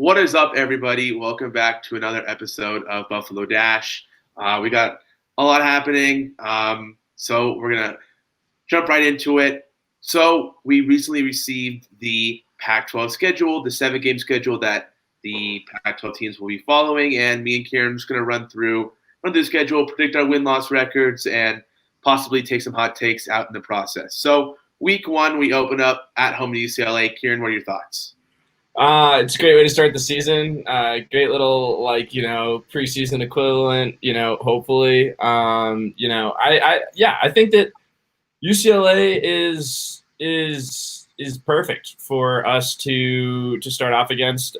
What is up, everybody? Welcome back to another episode of Buffalo Dash. We got a lot happening, so we're going to jump right into it. So we recently received the Pac-12 schedule, the 7-game schedule that the Pac-12 teams will be following, and me and Kieran are just going to run through the schedule, predict our win-loss records, and possibly take some hot takes out in the process. So week 1, we open up at home to UCLA. Kieran, what are your thoughts? It's a great way to start the season. Great little preseason equivalent. Hopefully. I think that UCLA is perfect for us to start off against.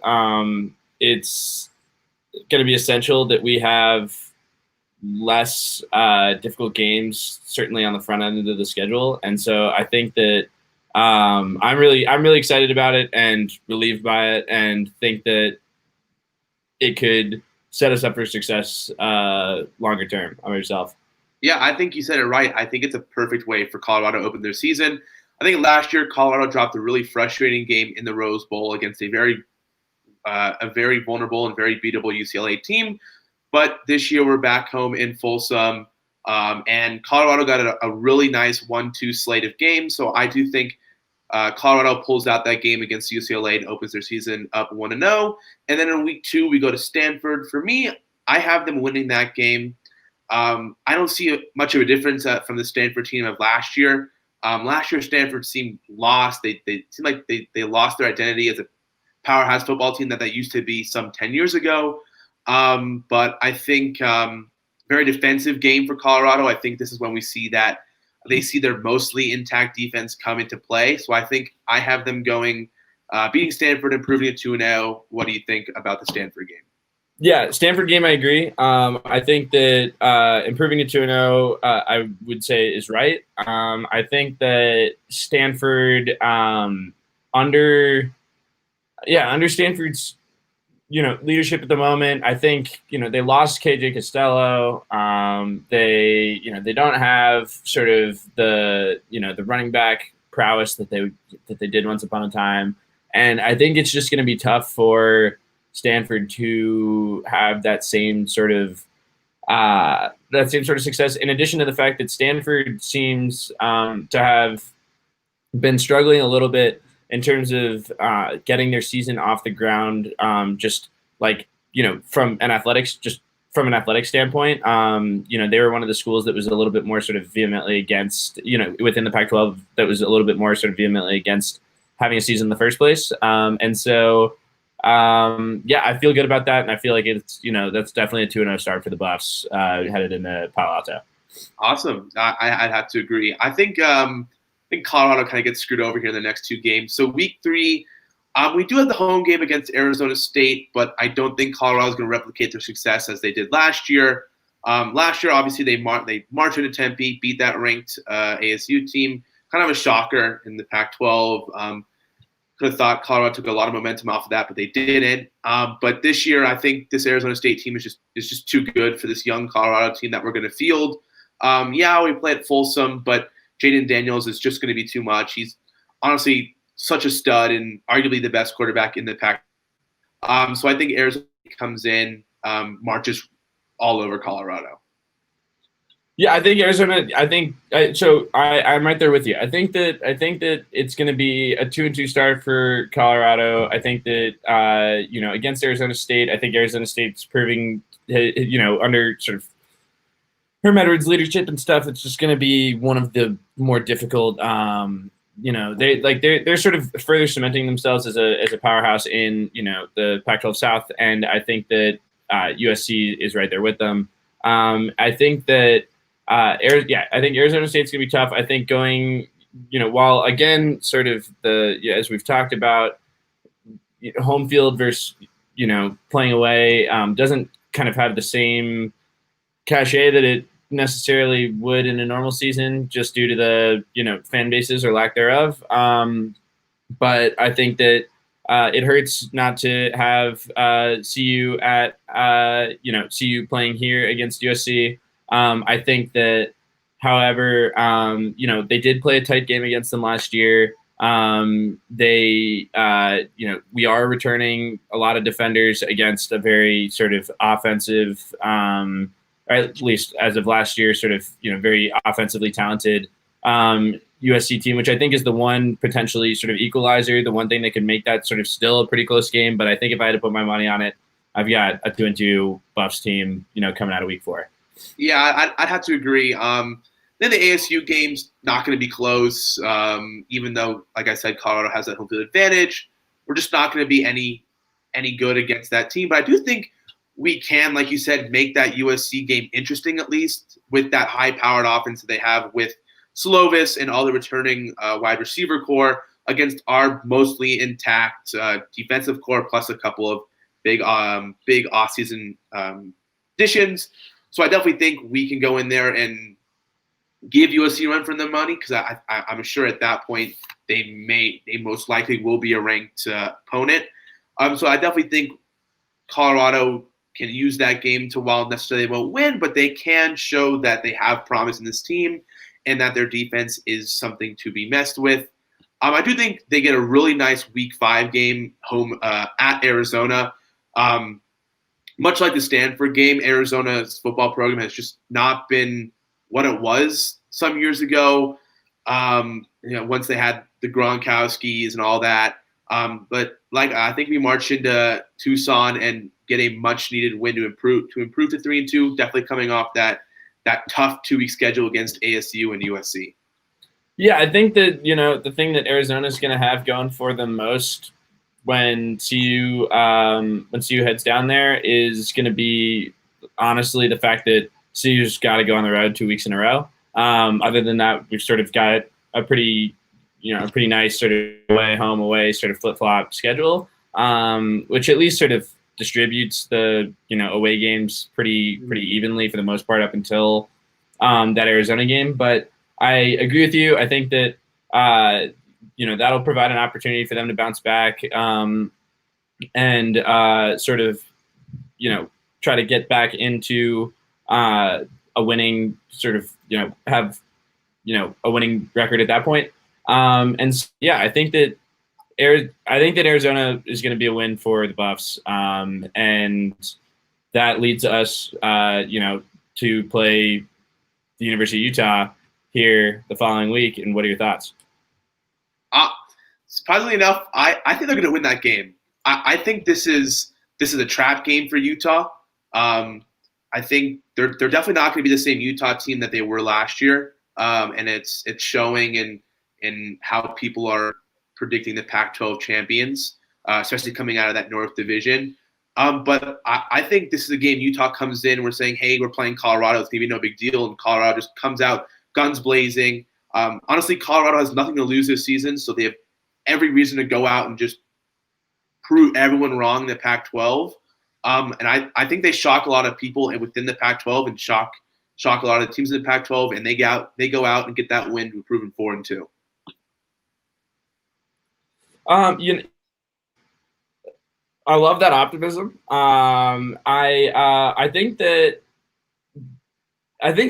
It's going to be essential that we have less difficult games, certainly on the front end of the schedule, and so I think that. I'm really excited about it and relieved by it, and think that it could set us up for success longer term. How about yourself? Yeah, I think you said it right. I think it's a perfect way for Colorado to open their season. I think last year Colorado dropped a really frustrating game in the Rose Bowl against a very vulnerable and very beatable UCLA team. But this year we're back home in Folsom, and Colorado got a really nice 1-2 slate of games. So I do think Colorado pulls out that game against UCLA and opens their season up 1-0. And then in week 2, we go to Stanford. For me, I have them winning that game. I don't see much of a difference from the Stanford team of last year. Last year, Stanford seemed lost. They seemed like they lost their identity as a powerhouse football team that used to be some 10 years ago. But I think very defensive game for Colorado. I think this is when we see that they see their mostly intact defense come into play. So I think I have them going, beating Stanford, improving it 2-0. What do you think about the Stanford game? Yeah, Stanford game, I agree. I think that improving it 2-0, I would say is right. I think that Stanford, under Stanford's leadership at the moment, I think, they lost KJ Costello. They don't have sort of the running back prowess that they did once upon a time. And I think it's just going to be tough for Stanford to have that same sort of success. In addition to the fact that Stanford seems to have been struggling a little bit in terms of getting their season off the ground, from an athletic standpoint. They were one of the schools that was a little bit more sort of vehemently against, within the Pac-12, that was a little bit more sort of vehemently against having a season in the first place. I feel good about that, and I feel like it's, that's definitely a 2-0 start for the Buffs headed into Palo Alto. Awesome. I'd have to agree. I think Colorado kind of gets screwed over here in the next 2 games. So week 3, we do have the home game against Arizona State, but I don't think Colorado is going to replicate their success as they did last year. Last year, obviously, they marched into Tempe, beat that ranked ASU team. Kind of a shocker in the Pac-12. Could have thought Colorado took a lot of momentum off of that, but they didn't. But this year, I think this Arizona State team is just too good for this young Colorado team that we're going to field. We play at Folsom, but Jaden Daniels is just going to be too much. He's honestly such a stud and arguably the best quarterback in the Pac. So I think Arizona comes in, marches all over Colorado. Yeah, I think Arizona. I'm right there with you. I think that it's going to be a 2-2 start for Colorado. I think that against Arizona State, I think Arizona State's proving under sort of Herm Edwards' leadership and stuff, it's just going to be one of the more difficult. They're sort of further cementing themselves as a powerhouse in the Pac-12 South, and I think that USC is right there with them. I think that I think Arizona State's going to be tough. I think going while again sort of as we've talked about, home field versus playing away doesn't kind of have the same cachet that it necessarily would in a normal season, just due to the fan bases or lack thereof. But I think that it hurts not to have CU at CU playing here against USC. I think that, however, they did play a tight game against them last year. We are returning a lot of defenders against a very sort of offensive, or at least as of last year, sort of, very offensively talented USC team, which I think is the one potentially sort of equalizer, the one thing that could make that sort of still a pretty close game. But I think if I had to put my money on it, I've got a 2-2 Buffs team, coming out of week 4. Yeah, I'd have to agree. Then the ASU game's not going to be close, even though, like I said, Colorado has that home field advantage. We're just not going to be any good against that team. But I do think we can, like you said, make that USC game interesting, at least with that high-powered offense that they have with Slovis and all the returning wide receiver core against our mostly intact defensive core, plus a couple of big off-season additions. So I definitely think we can go in there and give USC a run for the money, because I'm sure at that point they most likely will be a ranked opponent. So I definitely think Colorado can use that game to, while necessarily they won't win, but they can show that they have promise in this team and that their defense is something to be messed with. I do think they get a really nice Week 5 game home at Arizona. Much like the Stanford game, Arizona's football program has just not been what it was some years ago. Once they had the Gronkowskis and all that. But I think we march into Tucson and get a much needed win to improve to 3-2. Definitely coming off that tough 2-week schedule against ASU and USC. Yeah, I think that the thing that Arizona is going to have going for them most when CU heads down there is going to be honestly the fact that CU's got to go on the road 2 weeks in a row. Other than that, we've sort of got a pretty nice sort of away sort of flip-flop schedule, which at least sort of distributes the away games pretty evenly for the most part up until that Arizona game. But I agree with you. I think that that'll provide an opportunity for them to bounce back and sort of try to get back into a winning sort of have a winning record at that point. I think that Arizona is going to be a win for the Buffs, and that leads us to play the University of Utah here the following week. And what are your thoughts? Surprisingly enough, I think they're going to win that game. I think this is a trap game for Utah. I think they're definitely not going to be the same Utah team that they were last year, and it's showing in how people are predicting the Pac-12 champions, especially coming out of that North Division. But I think this is a game Utah comes in. We're saying, hey, we're playing Colorado. It's going to be no big deal, and Colorado just comes out guns blazing. Honestly, Colorado has nothing to lose this season, so they have every reason to go out and just prove everyone wrong in the Pac-12. And I think they shock a lot of people within the Pac-12 and shock a lot of the teams in the Pac-12, and they go out and get that win to a proven 4-2. I love that optimism. I think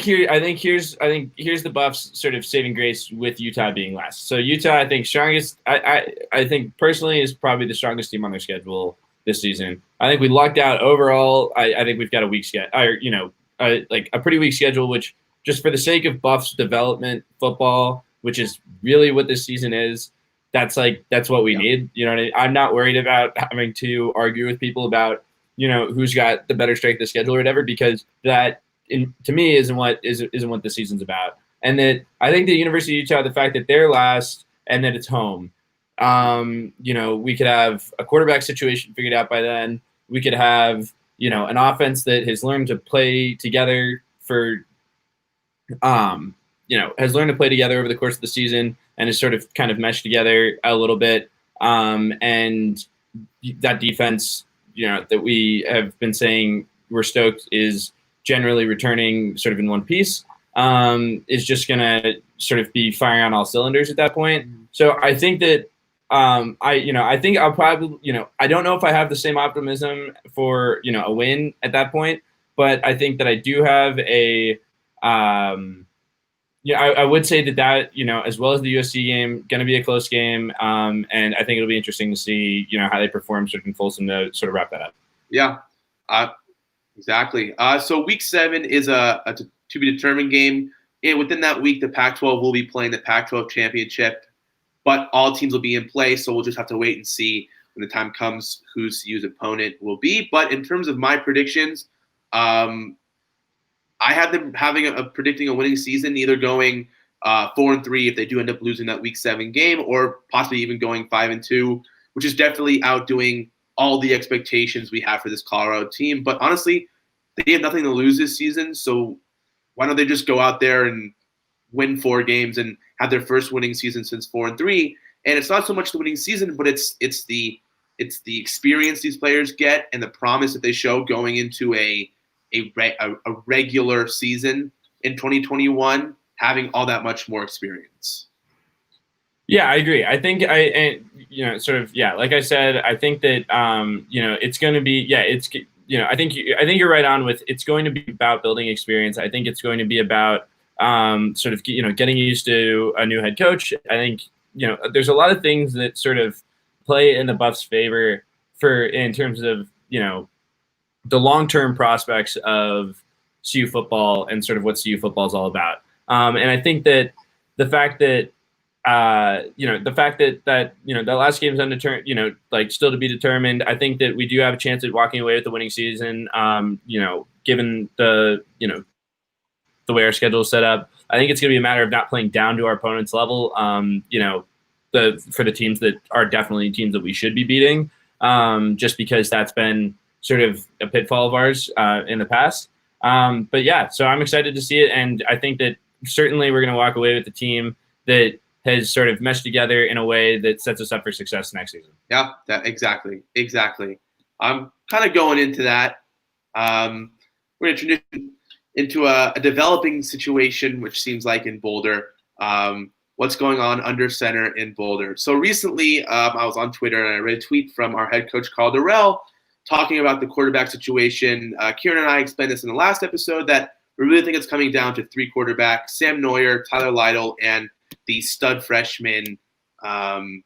here's the Buffs' sort of saving grace with Utah being last. So Utah, I think strongest. I think personally is probably the strongest team on their schedule this season. I think we lucked out overall. I think we've got a weak schedule, like a pretty weak schedule, which just for the sake of Buffs development football, which is really what this season is. That's what we need. You know what I mean? I'm not worried about having to argue with people about who's got the better strength of schedule or whatever, because that to me isn't what the season's about. And that I think the University of Utah, the fact that they're last and that it's home, we could have a quarterback situation figured out by then. We could have an offense that has learned to play together has learned to play together over the course of the season and has sort of kind of meshed together a little bit. And that defense, that we have been saying we're stoked is generally returning sort of in one piece, is just going to sort of be firing on all cylinders at that point. So I think that I think I'll probably, I don't know if I have the same optimism for, a win at that point, but I think that I do have Yeah, I would say that as well as the USC game, going to be a close game, and I think it'll be interesting to see how they perform sort of in Folsom to sort of wrap that up. Yeah, exactly. So week 7 is a to be determined game. And within that week, the Pac-12 will be playing the Pac-12 championship, but all teams will be in play. So we'll just have to wait and see when the time comes whose CU's opponent will be. But in terms of my predictions, I have them predicting a winning season, either going 4-3 if they do end up losing that Week 7 game, or possibly even going 5-2, which is definitely outdoing all the expectations we have for this Colorado team. But honestly, they have nothing to lose this season, so why don't they just go out there and win 4 games and have their first winning season since 4-3? And it's not so much the winning season, but it's the experience these players get and the promise that they show going into a regular season in 2021, having all that much more experience. Yeah, I agree. I think like I said, I think that it's going to be I think you're right on with it's going to be about building experience. I think it's going to be about getting used to a new head coach. I think there's a lot of things that sort of play in the Buffs' favor in terms of the long-term prospects of CU football and sort of what CU football is all about. And I think that the fact that the last game's undetermined, still to be determined. I think that we do have a chance at walking away with the winning season. Given the way our schedule is set up, I think it's going to be a matter of not playing down to our opponent's level. For the teams that are definitely teams that we should be beating, just because that's been sort of a pitfall of ours in the past. But yeah, so I'm excited to see it. And I think that certainly we're going to walk away with a team that has sort of meshed together in a way that sets us up for success next season. Yeah, exactly. I'm kind of going into that. We're going to transition into a developing situation, which seems like in Boulder. What's going on under center in Boulder? So recently, I was on Twitter and I read a tweet from our head coach, Carl Durrell, talking about the quarterback situation. Kieran and I explained this in the last episode that we really think it's coming down to 3 quarterbacks: Sam Neuer, Tyler Lytle, and the stud freshman, Brendan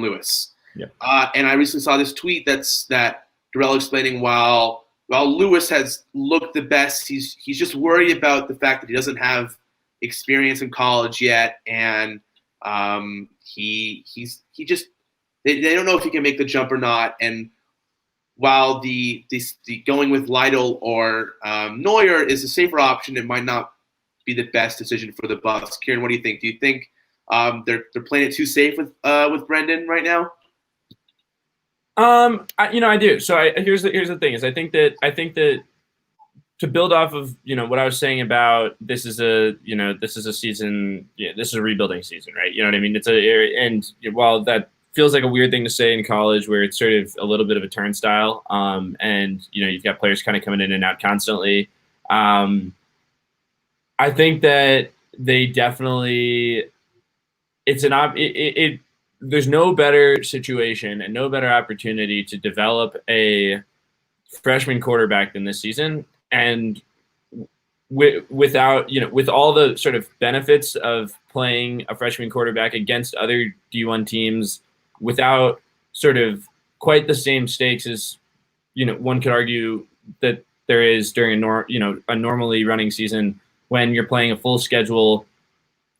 Lewis. Yeah. And I recently saw this tweet that Durrell explaining while Lewis has looked the best, he's just worried about the fact that he doesn't have experience in college yet, and they don't know if he can make the jump or not. And while the going with Lytle or Neuer is a safer option, it might not be the best decision for the Buffs. Kieran, what do you think? Do you think they're playing it too safe with Brendan right now? I do. So here's the thing: is I think that to build off of what I was saying about this is a season, this is a rebuilding season, right? You know what I mean? And while that feels like a weird thing to say in college, where it's sort of a little bit of a turnstile, and you've got players kind of coming in and out constantly. I think that they definitely there's no better situation and no better opportunity to develop a freshman quarterback than this season. And with all the sort of benefits of playing a freshman quarterback against other D1 teams without sort of quite the same stakes as, one could argue that there is during a normally running season when you're playing a full schedule.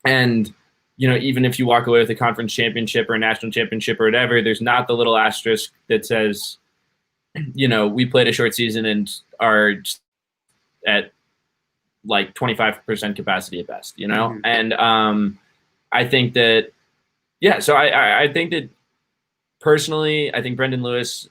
And, even if you walk away with a conference championship or a national championship or whatever, there's not the little asterisk that says, we played a short season and are at like 25% capacity at best, Mm-hmm. And I think that, so I think that personally, I think Brendan Lewis,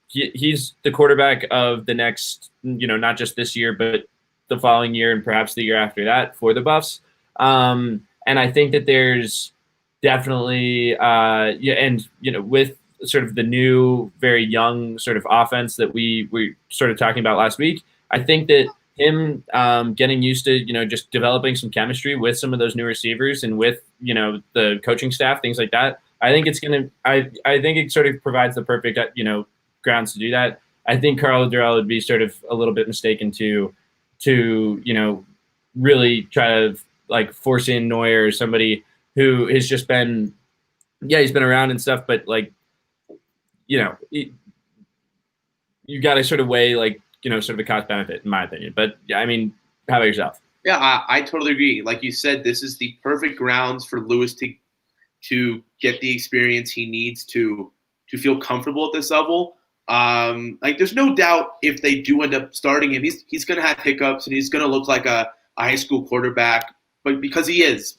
he's the quarterback of the next, not just this year, but the following year and perhaps the year after that for the Buffs. And I think that there's definitely, with sort of the new, very young sort of offense that we started talking about last week, I think that him getting used to, just developing some chemistry with some of those new receivers and with, the coaching staff, things like that. I think I think it sort of provides the perfect, grounds to do that. I think Carl Durrell would be sort of a little bit mistaken to to really try to like force in Neuer or somebody who has just been, he's been around and stuff, but like, you got to sort of weigh like, sort of a cost benefit in my opinion. But yeah, I mean, how about yourself? Yeah, I totally agree. Like you said, this is the perfect grounds for Lewis to get the experience he needs to feel comfortable at this level. Like there's no doubt if they do end up starting him, he's going to have hiccups and he's going to look like a high school quarterback. But because this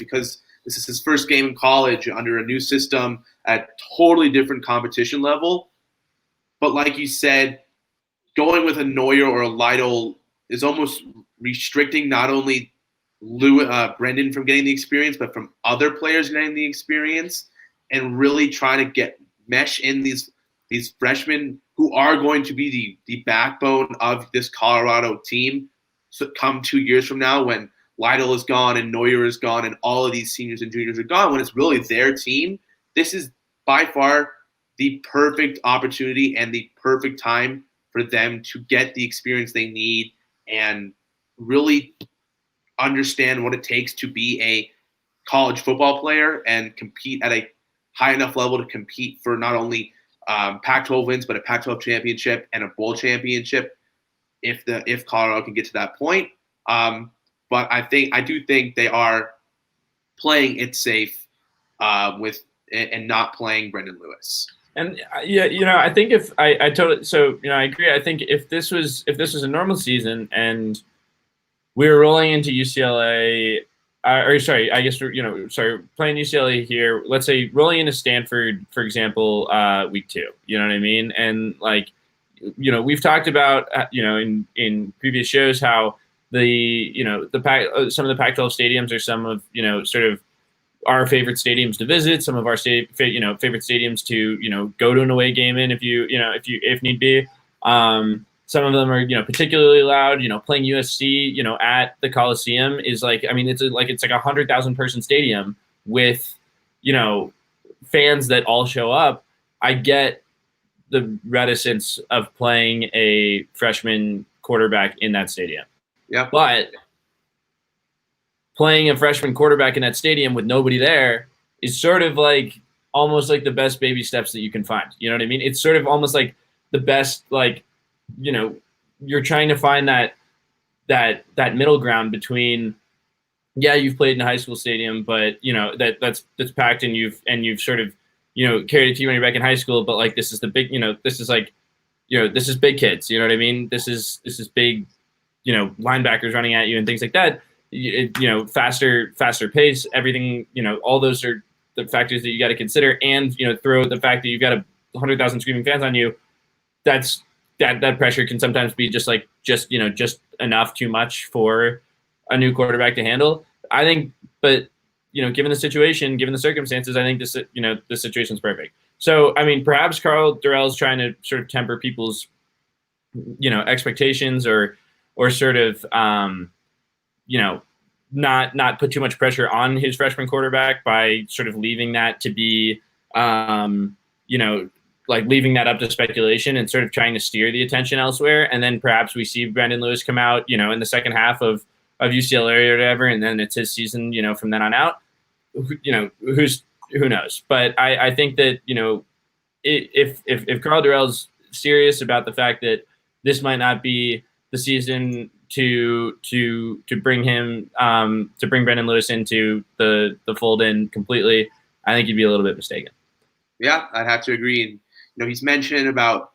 is his first game in college under a new system at totally different competition level. But like you said, going with a Neuer or a Lytle is almost restricting not only Brendan from getting the experience, but from other players getting the experience, and really trying to get mesh in these freshmen who are going to be the backbone of this Colorado team. So come 2 years from now, when Lytle is gone and Neuer is gone and all of these seniors and juniors are gone, when it's really their team, this is by far the perfect opportunity and the perfect time for them to get the experience they need and really understand what it takes to be a college football player and compete at a high enough level to compete for not only Pac-12 wins, but a Pac-12 championship and a bowl championship if Colorado can get to that point. But I do think they are playing it safe and not playing Brendan Lewis. And I think if I totally, so I agree. I think if this was a normal season and we were rolling into UCLA, playing UCLA here, let's say rolling into Stanford, for example, week 2, you know what I mean? And like, we've talked about, in previous shows how some of the Pac-12 stadiums are some of, sort of our favorite stadiums to visit, some of our favorite stadiums to, go to an away game in if need be. Some of them are, particularly loud. Playing USC, at the Coliseum is like, I mean, it's like 100,000 person stadium with, fans that all show up. I get the reticence of playing a freshman quarterback in that stadium. Yeah, but playing a freshman quarterback in that stadium with nobody there is sort of like almost like the best baby steps that you can find. You know what I mean? It's sort of almost like the best, like, you're trying to find that middle ground between, you've played in a high school stadium, but that's packed and you've sort of, carried a team on your back in high school, but like this is the big, this is like, this is big kids, you know what I mean? This is big, linebackers running at you and things like that. Faster pace, everything, all those are the factors that you got to consider, and throw the fact that you've got 100,000 screaming fans on you. That pressure can sometimes be just enough too much for a new quarterback to handle, I think. But given the situation, given the circumstances, I think this situation's perfect. So I mean, perhaps Karl Dorrell's trying to sort of temper people's expectations or sort of not put too much pressure on his freshman quarterback by sort of leaving that to be, like leaving that up to speculation and sort of trying to steer the attention elsewhere. And then perhaps we see Brendan Lewis come out, in the second half of UCLA or whatever, and then it's his season, from then on out. Who knows? But I think that, if Karl Dorrell's serious about the fact that this might not be the season to bring him to bring Brendan Lewis into the fold in completely, I think he'd be a little bit mistaken. Yeah, I'd have to agree. And he's mentioned about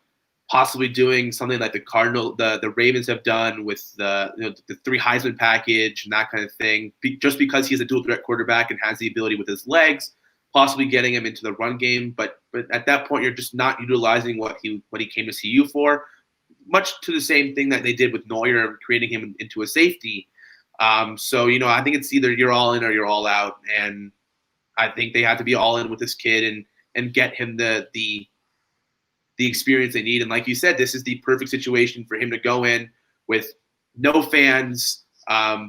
possibly doing something like the Ravens have done with the 3 Heisman package and that kind of thing, just because he's a dual threat quarterback and has the ability with his legs, possibly getting him into the run game. But at that point, you're just not utilizing what he came to see you for. Much to the same thing that they did with Neuer, creating him into a safety. So, I think it's either you're all in or you're all out. And I think they have to be all in with this kid and get him the experience they need. And like you said, this is the perfect situation for him to go in with no fans,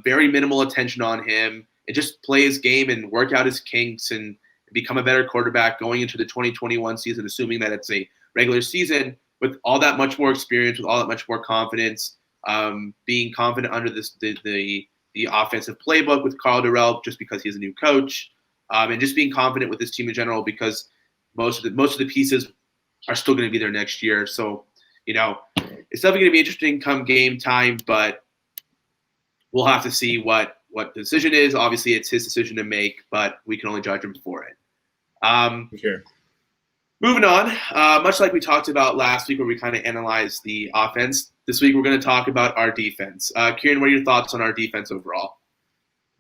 very minimal attention on him, and just play his game and work out his kinks and become a better quarterback going into the 2021 season, assuming that it's a regular season, with all that much more experience, with all that much more confidence. being confident under the offensive playbook with Carl Durrell just because he's a new coach, and just being confident with his team in general because most of the pieces are still going to be there next year. So, it's definitely going to be interesting come game time, but we'll have to see what the decision is. Obviously, it's his decision to make, but we can only judge him for it. For sure. Moving on, much like we talked about last week where we kind of analyzed the offense, this week we're going to talk about our defense. Kieran, what are your thoughts on our defense overall?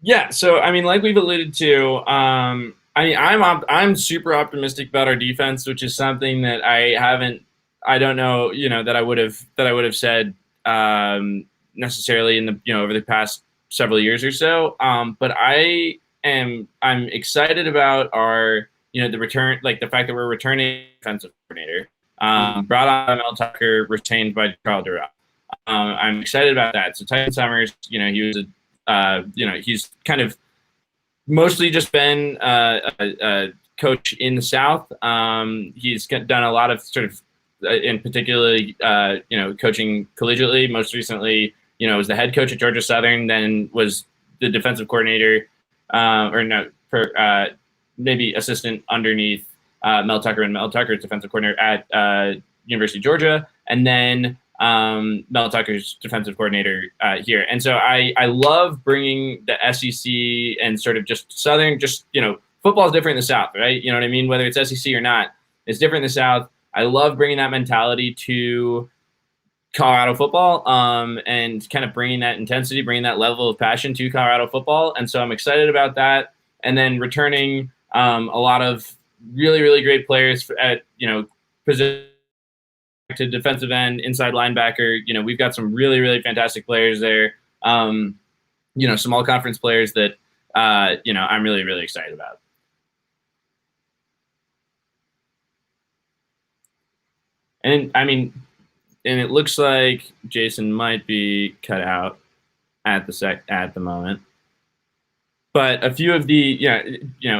Yeah, so I mean, like we've alluded to, I'm super optimistic about our defense, which is something that I don't know, that I would have said necessarily in the over the past several years or so. But I'm excited about our the return, like the fact that we're returning defensive coordinator. Brought on Mel Tucker, retained by Carl Durrell. I'm excited about that. So Tyson Summers, he was he's kind of mostly just been a coach in the South. He's done a lot of sort of, in particularly, coaching collegiately. Most recently, was the head coach at Georgia Southern, then was the defensive coordinator, maybe assistant underneath Mel Tucker, and Mel Tucker's defensive coordinator at University of Georgia, and then Mel Tucker's defensive coordinator here. And so I love bringing the SEC and sort of just Southern, football is different in the South, right? You know what I mean? Whether it's SEC or not, it's different in the South. I love bringing that mentality to Colorado football, and kind of bringing that intensity, bringing that level of passion to Colorado football. And so I'm excited about that. And then returning a lot of really, really great players at, position to defensive end, inside linebacker. We've got some really, really fantastic players there. Some all conference players that, I'm really, really excited about. And I mean, and it looks like Jason might be cut out at the moment. But a few of the,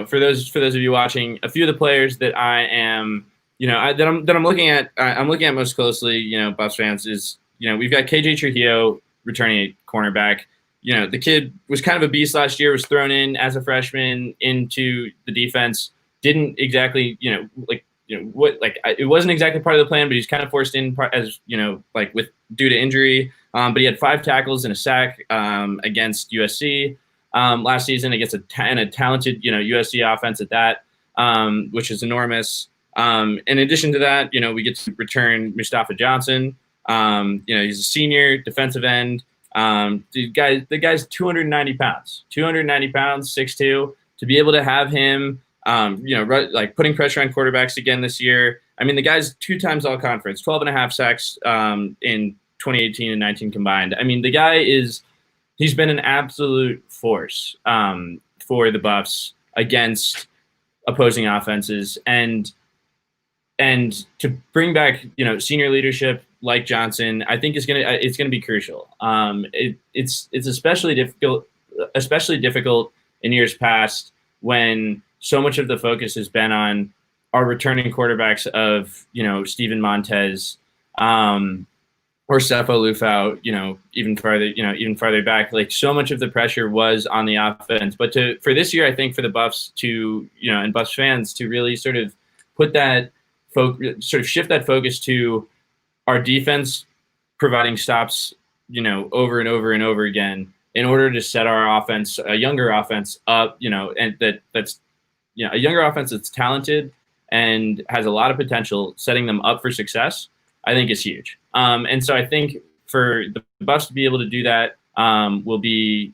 for those of you watching, a few of the players that I am, that I'm looking at, most closely, Buffs fans, is, we've got KJ Trujillo returning a cornerback. The kid was kind of a beast last year, was thrown in as a freshman into the defense. Didn't exactly, it wasn't exactly part of the plan, but he's kind of forced in as, due to injury. But he had 5 tackles and a sack against USC. Last season against a talented, USC offense at that, which is enormous. In addition to that, we get to return Mustafa Johnson. He's a senior defensive end. The guy's 290 pounds, 6'2". To be able to have him, putting pressure on quarterbacks again this year. I mean, the guy's 2 times all conference, 12.5 sacks in 2018 and 19 combined. I mean, the guy he's been an absolute force for the Buffs against opposing offenses, and to bring back senior leadership like Johnson, I think it's gonna be crucial. It's especially difficult in years past when so much of the focus has been on our returning quarterbacks of Steven Montez, or Sefo Lufau, even farther back. Like, so much of the pressure was on the offense. But for this year, I think for the Buffs to, and Buffs fans to really sort of put that shift that focus to our defense providing stops, over and over and over again in order to set our offense, a younger offense up, and that's a younger offense that's talented and has a lot of potential, setting them up for success, I think is huge. And so I think for the Buffs to be able to do that will be,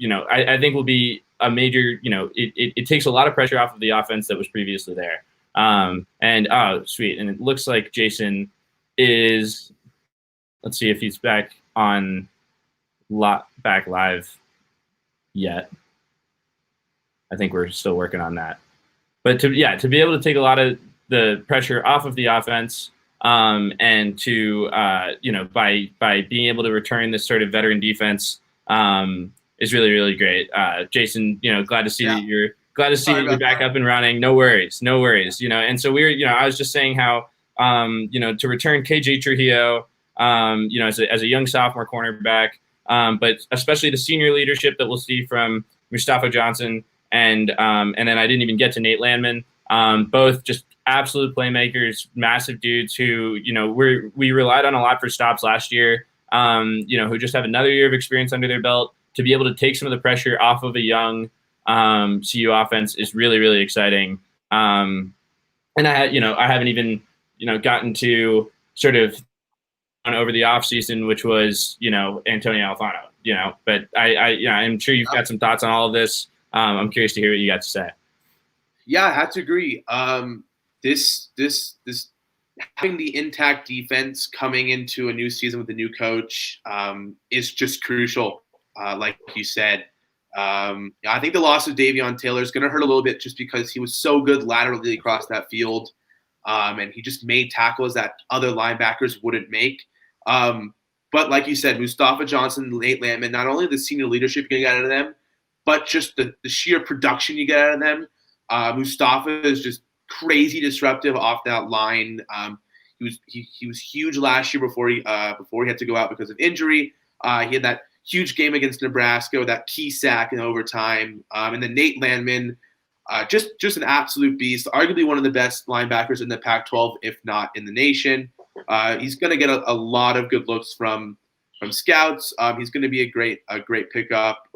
I think will be a major, it takes a lot of pressure off of the offense that was previously there. Oh, sweet. And it looks like Jason is, let's see if he's back live yet. I think we're still working on that. But to be able to take a lot of the pressure off of the offense, and to by being able to return this sort of veteran defense, is really, really great. Jason, glad to see that you're back up and running. No worries. And so I was just saying how to return KJ Trujillo, as a young sophomore cornerback. But especially the senior leadership that we'll see from Mustafa Johnson and then I didn't even get to Nate Landman. Both just absolute playmakers, massive dudes who, we relied on a lot for stops last year, who just have another year of experience under their belt. To be able to take some of the pressure off of a young CU offense is really, really exciting. And I haven't even, gotten to sort of over the offseason, which was, Antonio Alfano, but I'm sure you've got some thoughts on all of this. I'm curious to hear what you got to say. Yeah, I have to agree. This having the intact defense coming into a new season with a new coach is just crucial. Like you said, I think the loss of Davion Taylor is going to hurt a little bit just because he was so good laterally across that field, and he just made tackles that other linebackers wouldn't make. But like you said, Mustafa Johnson, Nate Landman, not only the senior leadership you get out of them, but just the sheer production you get out of them. Mustafa is just crazy disruptive off that line. He was huge last year before he had to go out because of injury. He had that huge game against Nebraska with that key sack in overtime. And then Nate Landman, just an absolute beast, arguably one of the best linebackers in the Pac-12, if not in the nation. He's going to get a lot of good looks from scouts. He's going to be a great pickup.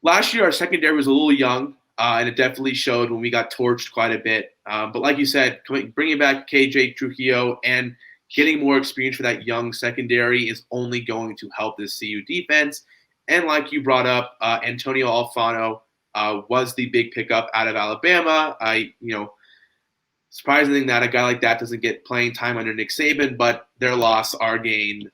Last year, our secondary was a little young, and it definitely showed when we got torched quite a bit. But like you said, bringing back KJ Trujillo and getting more experience for that young secondary is only going to help this CU defense. And like you brought up, Antonio Alfano was the big pickup out of Alabama. Surprising that a guy like that doesn't get playing time under Nick Saban, but their loss, our gain.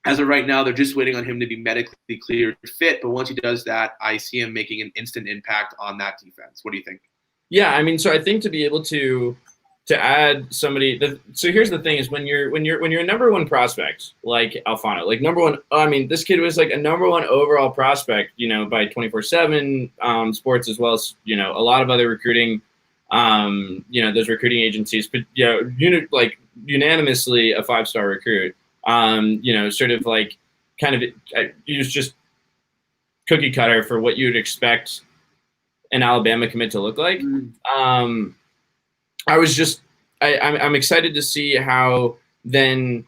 As of right now, they're just waiting on him to be medically cleared fit. But once he does that, I see him making an instant impact on that defense. What do you think? Yeah, I mean, so I think to be able to add somebody. So here's the thing: is when you're a number one prospect like Alfano, like number one. I mean, this kid was like a number one overall prospect, by 24/7 Sports, as well as a lot of other recruiting, those recruiting agencies. But like unanimously a 5-star recruit. Sort of like kind of he was just cookie cutter for what you'd expect an Alabama commit to look like. I'm excited to see how then.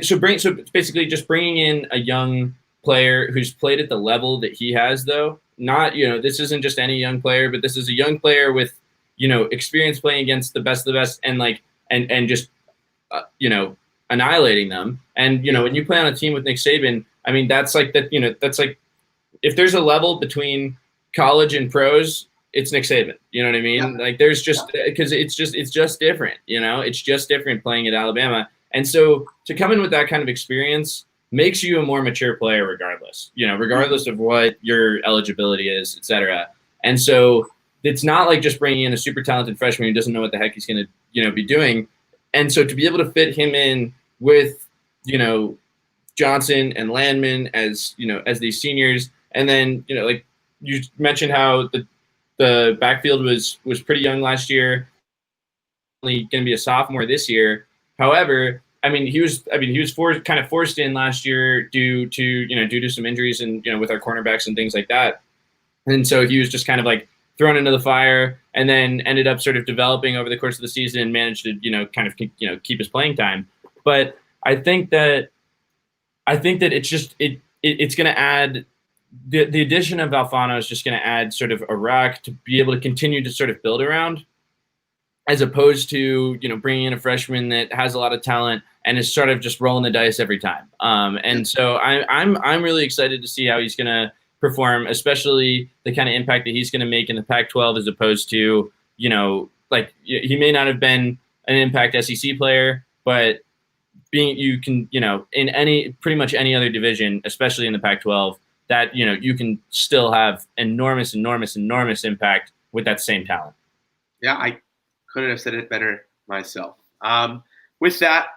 So basically just bringing in a young player who's played at the level that he has, though. Not this isn't just any young player, but this is a young player with experience playing against the best of the best, and just annihilating them. And when you play on a team with Nick Saban, I mean that's like that. That's like if there's a level between college and pros, it's Nick Saban. You know what I mean? Yeah. Like there's just because it's just different. It's just different playing at Alabama. And so to come in with that kind of experience makes you a more mature player, regardless. Regardless of what your eligibility is, et cetera. And so it's not like just bringing in a super talented freshman who doesn't know what the heck he's going to be doing. And so to be able to fit him in with, Johnson and Landman as these seniors, and then, like you mentioned how the backfield was pretty young last year, only going to be a sophomore this year. However, he was kind of forced in last year due to some injuries and, with our cornerbacks and things like that. And so he was just kind of like thrown into the fire, and then ended up sort of developing over the course of the season and managed to, kind of, keep his playing time. But I think that it's just it's going to add the addition of Alfano is just going to add sort of a rack to be able to continue to sort of build around, as opposed to bringing in a freshman that has a lot of talent and is sort of just rolling the dice every time. And so I'm really excited to see how he's going to perform, especially the kind of impact that he's going to make in the Pac-12, as opposed to like he may not have been an impact SEC player, but in pretty much any other division, especially in the Pac-12, that you can still have enormous impact with that same talent. Yeah, I couldn't have said it better myself. With that,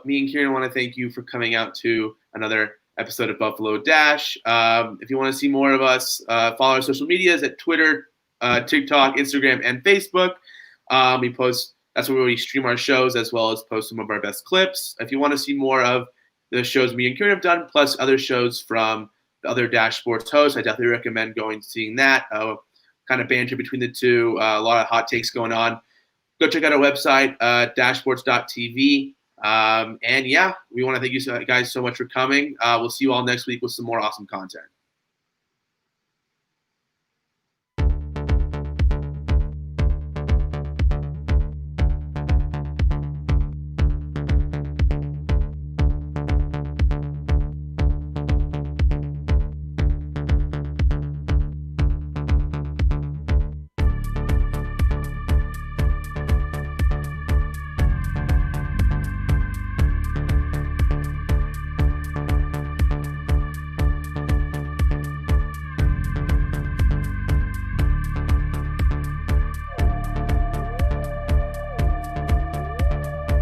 me and Kieran want to thank you for coming out to another episode of Buffalo Dash. If you want to see more of us, follow our social medias at Twitter, TikTok, Instagram, and Facebook. We post That's where we stream our shows as well as post some of our best clips. If you want to see more of the shows me and Kieran have done, plus other shows from the other Dash Sports hosts, I definitely recommend going and seeing that. Kind of banter between the two, a lot of hot takes going on. Go check out our website, dashsports.tv. And yeah, we want to thank you guys so much for coming. We'll see you all next week with some more awesome content.